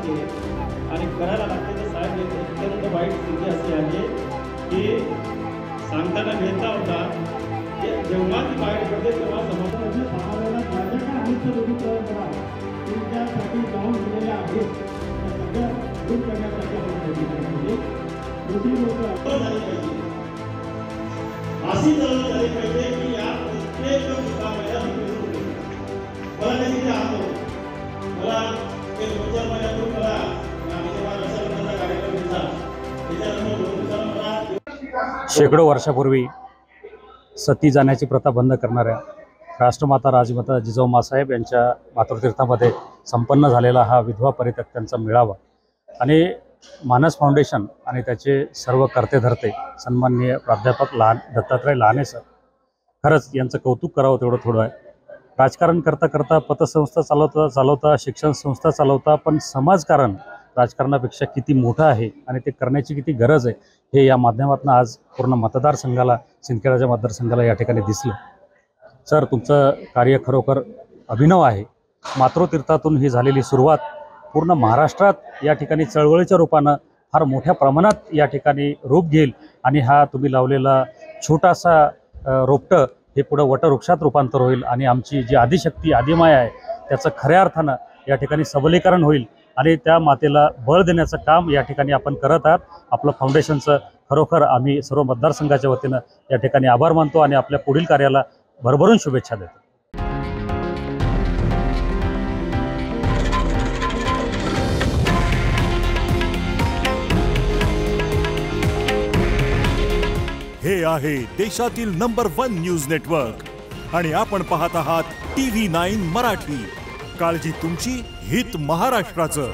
लागते आणि करायला लागते. तर साहेब एक अत्यंत वाईट स्थिती अशी आहे की सांगताना भेटता होता की जेव्हा ती बाहेर पडते तेव्हा समाजामध्ये समाजाला ज्या ज्या काही अनिष्ट गोष्टी करा तुमच्यासाठी जाऊन दिलेल्या आहेत त्या सगळ्या दूर करण्यासाठी आपण प्रयत्न पाहिजे. दुसरी गोष्ट झाली पाहिजे, अशी चळवळ झाली पाहिजे की या प्रत्येक मुद्द्यामध्ये मला त्याची आहोत. मला एक 2-4 महिन्यापूर्वी मला रक्षाबंधनाचा कार्यक्रम दिला. शेकडो वर्षापूर्वी सती जाण्याची प्रथा बंद करणाऱ्या राष्ट्रमाता राजमाता जिजाऊ मासाहेब यांच्या मातृतीर्थामध्ये संपन्न झालेला हा विधवा परित्यक्त्यांचा मेळावा आणि मानस फाउंडेशन आणि त्याचे सर्व कर्तेधर्ते सन्माननीय प्राध्यापक दत्तात्रय लहाने सर, खरंच यांचं कौतुक करावं तेवढं थोडं आहे. राजकारण करता करता पतसंस्था चालवता शिक्षण संस्था चालवता, पण समाजकारण राजकारणापेक्षा किती मोठं आहे आणि ते करण्याची किती गरज आहे हे या माध्यमातून आज पूर्ण मतदारसंघाला, सिंदखेडच्या मतदारसंघाला या ठिकाणी दिसलं. सर, तुमचं कार्य खरोखर अभिनव आहे. मातृतीर्थातून ही झालेली सुरुवात पूर्ण महाराष्ट्रात या ठिकाणी चळवळीच्या रूपानं फार मोठ्या प्रमाणात या ठिकाणी रूप घेईल आणि हा तुम्ही लावलेला छोटासा रोपटं हे पुढं वटवृक्षात रूपांतर होईल आणि आमची जी आदिशक्ती आदिमाया आहे त्याचं खऱ्या अर्थानं या ठिकाणी सबलीकरण होईल आणि त्या मातेला बळ देण्याचं काम या ठिकाणी आपण करत आहात. आपलं फाउंडेशनचं खरोखर आम्ही सर्व मतदारसंघाच्या वतीनं या ठिकाणी आभार मानतो आणि आपल्या पुढील कार्याला भरभरून शुभेच्छा देतो. हे आहे देशातील नंबर 1 न्यूज नेटवर्क आणि आपण पाहत आहात TV9 मराठी. काळजी तुमची, हित महाराष्ट्राचं.